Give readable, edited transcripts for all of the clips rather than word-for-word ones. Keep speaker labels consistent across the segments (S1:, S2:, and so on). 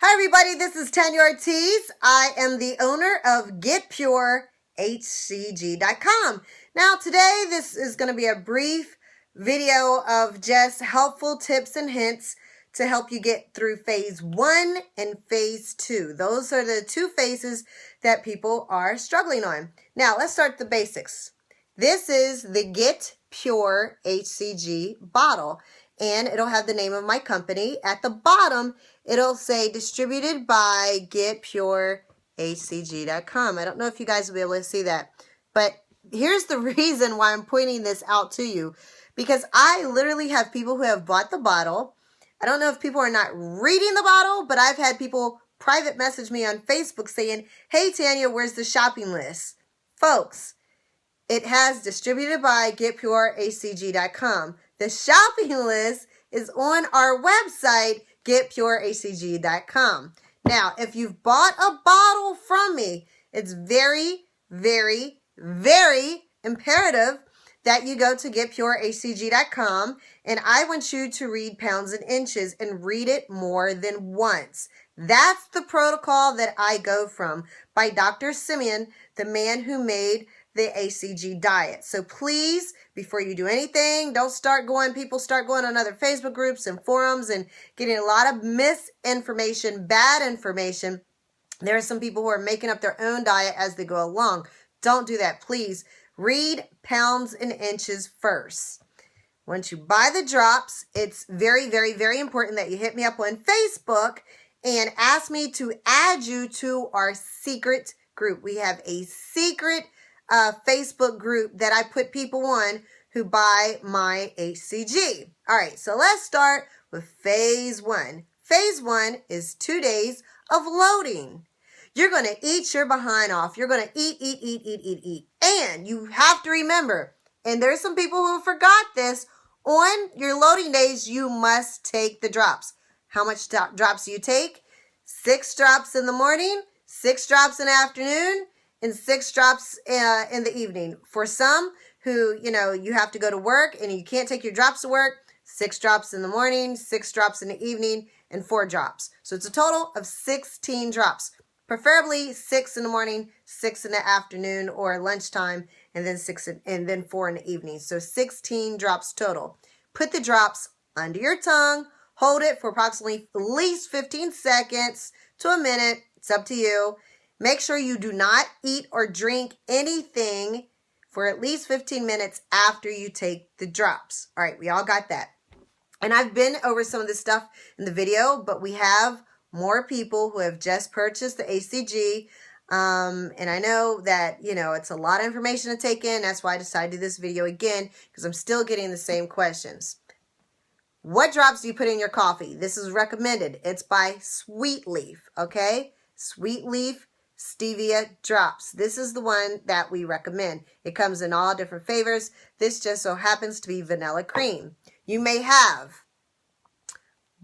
S1: Hi everybody, this is Tanya Ortiz. I am the owner of GetPureHCG.com. Now today this is going to be a brief video of just helpful tips and hints to help you get through phase 1 and phase 2. Those are the two phases that people are struggling on. Now let's start the basics. This is the Get Pure HCG bottle, and it'll have the name of my company. At the bottom, it'll say distributed by GetPureHCG.com. I don't know if you guys will be able to see that, but here's the reason why I'm pointing this out to you, because I literally have people who have bought the bottle. I don't know if people are not reading the bottle, but I've had people private message me on Facebook saying, hey Tanya, where's the shopping list? Folks, it has distributed by GetPureHCG.com. The shopping list is on our website, GetPureHCG.com. Now, if you've bought a bottle from me, it's very, very, very imperative that you go to GetPureHCG.com, and I want you to read pounds and inches and read it more than once. That's the protocol that I go from by Dr. Simeon, the man who made the HCG diet. So please, before you do anything, don't start going, people start going on other Facebook groups and forums and getting a lot of misinformation, bad information. There are some people who are making up their own diet as they go along. Don't do that, please. Read pounds and inches first. Once you buy the drops, it's very, very, very important that you hit me up on Facebook and ask me to add you to our secret group. We have a secret Facebook group that I put people on who buy my HCG. All right, so let's start with phase 1. Phase 1 is 2 days of loading. You're going to eat your behind off. You're going to eat. And you have to remember, and there's some people who forgot this, on your loading days, you must take the drops. How much drops do you take? 6 drops in the morning, 6 drops in the afternoon, and 6 drops in the evening. For some who, you have to go to work and you can't take your drops to work, 6 drops in the morning, 6 drops in the evening, and 4 drops. So it's a total of 16 drops. Preferably 6 in the morning, 6 in the afternoon or lunchtime, and then 4 in the evening. So 16 drops total. Put the drops under your tongue. Hold it for approximately at least 15 seconds to a minute. It's up to you. Make sure you do not eat or drink anything for at least 15 minutes after you take the drops. All right, we all got that. And I've been over some of this stuff in the video, but we have more people who have just purchased the HCG. And I know that, it's a lot of information to take in. That's why I decided to do this video again, because I'm still getting the same questions. What drops do you put in your coffee? This is recommended. It's by Sweet Leaf, okay? Sweet Leaf Stevia drops. This is the one that we recommend. It comes in all different flavors. This just so happens to be vanilla cream. You may have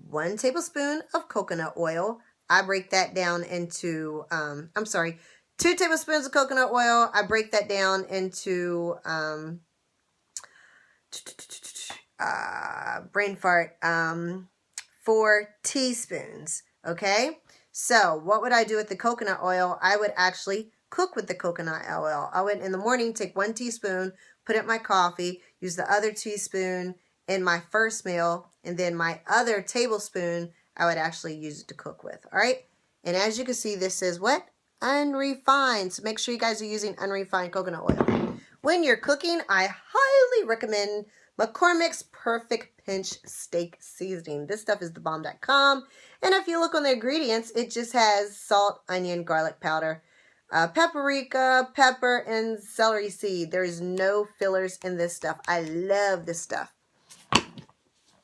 S1: 1 tablespoon of coconut oil. I break that down into, 2 tablespoons of coconut oil. I break that down into, brain fart, 4 teaspoons, okay? So what would I do with the coconut oil? I would actually cook with the coconut oil. I would, in the morning, take 1 teaspoon, put it in my coffee, use the other teaspoon in my first meal, and then my other tablespoon, I would actually use it to cook with, all right? And as you can see, this is what? Unrefined. So make sure you guys are using unrefined coconut oil. When you're cooking, I highly recommend McCormick's Perfect Pinch Steak Seasoning. This stuff is thebomb.com. And if you look on the ingredients, it just has salt, onion, garlic powder, paprika, pepper, and celery seed. There's no fillers in this stuff. I love this stuff.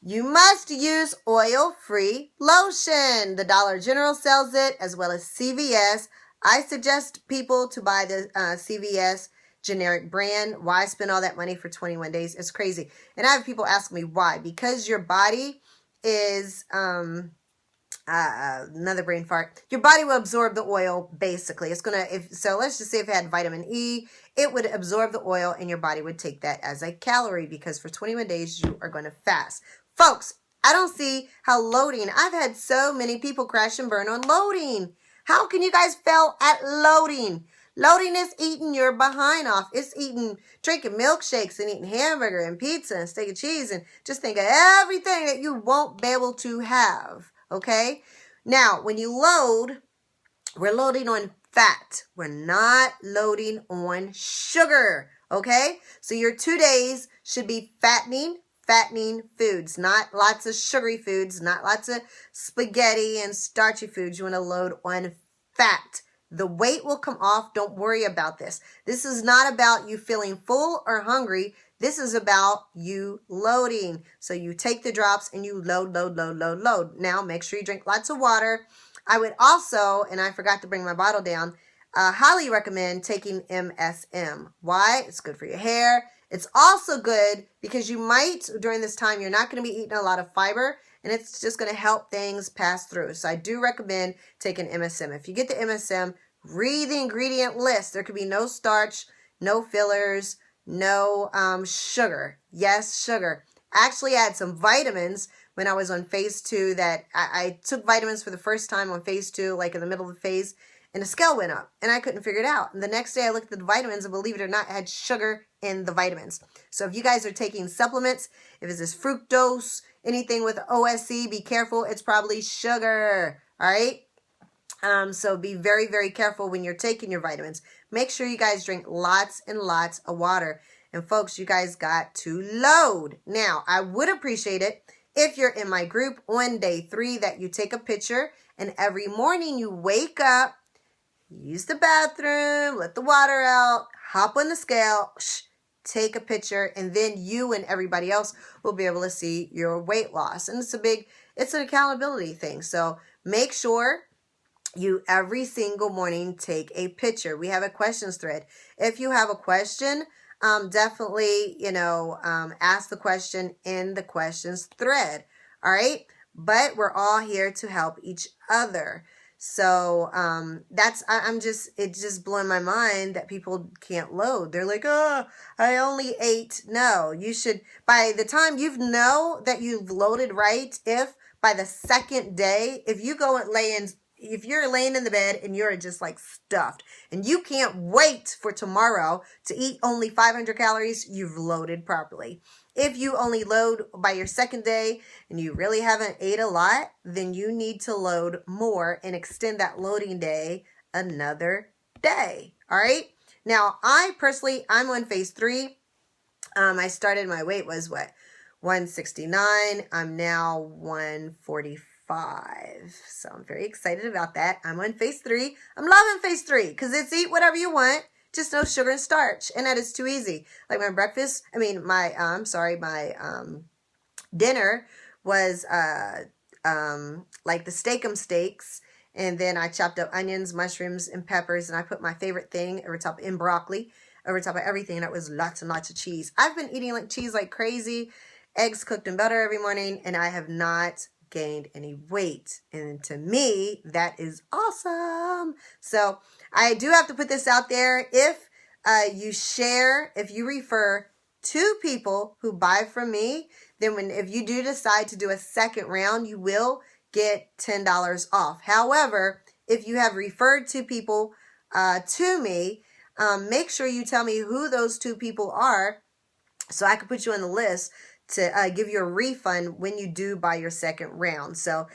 S1: You must use oil-free lotion. The Dollar General sells it, as well as CVS. I suggest people to buy the CVS generic brand. Why spend all that money for 21 days? It's crazy. And I have people ask me why. Because your body is, another brain fart. Your body will absorb the oil, basically. It's going to, so let's just say if it had vitamin E, it would absorb the oil and your body would take that as a calorie, because for 21 days you are going to fast. Folks, I don't see how loading, I've had so many people crash and burn on loading. How can you guys fail at loading? Loading is eating your behind off. It's drinking milkshakes and eating hamburger and pizza and steak and cheese and just think of everything that you won't be able to have, okay? Now, when you load, we're loading on fat. We're not loading on sugar, okay? So your 2 days should be fattening foods, not lots of sugary foods, not lots of spaghetti and starchy foods. You want to load on fat. The weight will come off. Don't worry about this. This is not about you feeling full or hungry. This is about you loading. So you take the drops and you load. Now make sure you drink lots of water. I would also, and I forgot to bring my bottle down, highly recommend taking MSM. Why? It's good for your hair. It's also good because you might, during this time, you're not going to be eating a lot of fiber, and it's just going to help things pass through. So I do recommend taking MSM. If you get the MSM, read the ingredient list. There could be no starch, no fillers, no sugar. Yes, sugar. Actually, I had some vitamins when I was on phase 2 that I took vitamins for the first time on phase 2, like in the middle of the phase, and the scale went up, and I couldn't figure it out. And the next day I looked at the vitamins, and believe it or not, it had sugar in the vitamins. So if you guys are taking supplements, if it's this fructose, anything with OSC, be careful. It's probably sugar, all right? So be very, very careful when you're taking your vitamins. Make sure you guys drink lots and lots of water. And folks, you guys got to load. Now, I would appreciate it if you're in my group on day 3 that you take a picture, and every morning you wake up, use the bathroom, let the water out, hop on the scale, take a picture, and then you and everybody else will be able to see your weight loss. And it's an accountability thing. So make sure you every single morning take a picture. We have a questions thread. If you have a question, definitely, ask the question in the questions thread. All right. But we're all here to help each other. So, it's just blowing my mind that people can't load. They're like, oh, I only ate. No, you should, by the time you know that you've loaded right, if by the second day, if you're laying in the bed and you're just like stuffed and you can't wait for tomorrow to eat only 500 calories, you've loaded properly. If you only load by your second day and you really haven't ate a lot, then you need to load more and extend that loading day another day. All right. Now, I'm on phase 3. I started, my weight was 169. I'm now 145. So I'm very excited about that. I'm on phase 3. I'm loving phase 3 because it's eat whatever you want. Just no sugar and starch. And that is too easy. Like my dinner was like the steak'em steaks. And then I chopped up onions, mushrooms, and peppers. And I put my favorite thing over top in broccoli, over top of everything. And that was lots and lots of cheese. I've been eating like cheese like crazy. Eggs cooked in butter every morning. And I have not gained any weight. And to me, that is awesome. So I do have to put this out there. If you refer 2 people who buy from me, then if you do decide to do a second round, you will get $10 off. However, if you have referred 2 people to me, make sure you tell me who those 2 people are so I can put you on the list to give you a refund when you do buy your second round. So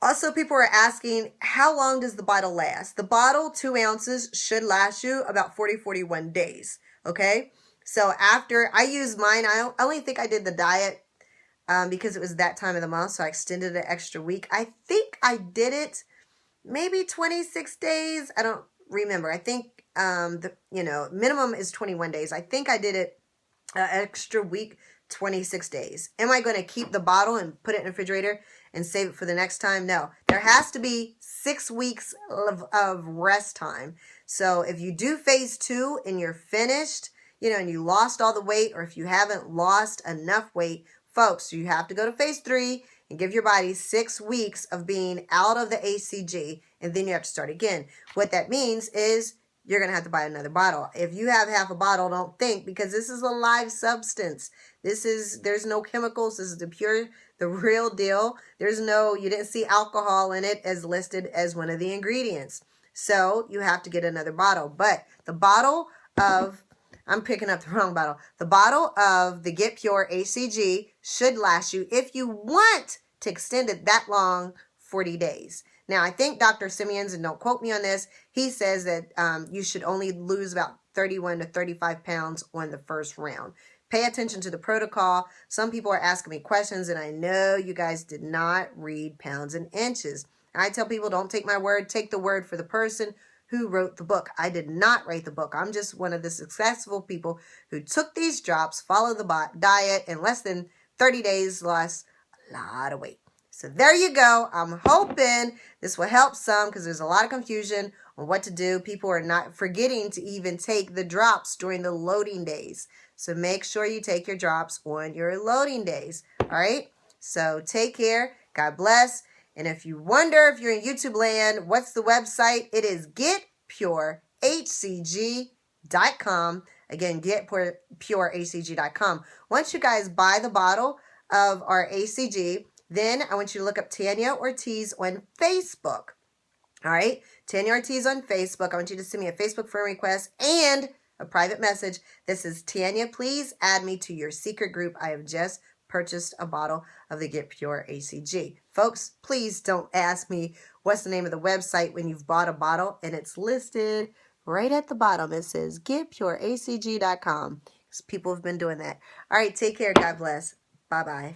S1: also, people are asking, how long does the bottle last? The bottle, 2 ounces, should last you about 41 days, okay? So after I used mine, I only think I did the diet because it was that time of the month, so I extended an extra week. I think I did it maybe 26 days. I don't remember. I think, minimum is 21 days. I think I did it an extra week, 26 days. Am I going to keep the bottle and put it in the refrigerator and save it for the next time? No. There has to be 6 weeks of rest time. So if you do phase 2 and you're finished, and you lost all the weight, or if you haven't lost enough weight, folks, you have to go to phase 3 and give your body 6 weeks of being out of the HCG, and then you have to start again. What that means is you're going to have to buy another bottle. If you have half a bottle, don't think, because this is a live substance. There's no chemicals. This is the real deal. You didn't see alcohol in it as listed as one of the ingredients. So you have to get another bottle. But the bottle of, I'm picking up the wrong bottle. The bottle of the Get Pure HCG should last you, if you want to extend it that long, 40 days. Now, I think Dr. Simeon's, and don't quote me on this, he says that you should only lose about 31 to 35 pounds on the first round. Pay attention to the protocol. Some people are asking me questions, and I know you guys did not read pounds and inches. I tell people, don't take my word. Take the word for the person who wrote the book. I did not write the book. I'm just one of the successful people who took these drops, followed the diet, in less than 30 days, lost a lot of weight. So there you go. I'm hoping this will help some, because there's a lot of confusion on what to do. People are not forgetting to even take the drops during the loading days. So make sure you take your drops on your loading days. All right? So take care. God bless. And if you wonder, if you're in YouTube land, what's the website? It is getpurehcg.com. Again, getpurehcg.com. Once you guys buy the bottle of our HCG, then I want you to look up Tanya Ortiz on Facebook. All right? Tanya Ortiz on Facebook. I want you to send me a Facebook friend request and a private message. This is Tanya. Please add me to your secret group. I have just purchased a bottle of the Get Pure HCG. Folks, please don't ask me what's the name of the website when you've bought a bottle and it's listed right at the bottom. It says getpurehcg.com. People have been doing that. All right, take care. God bless. Bye-bye.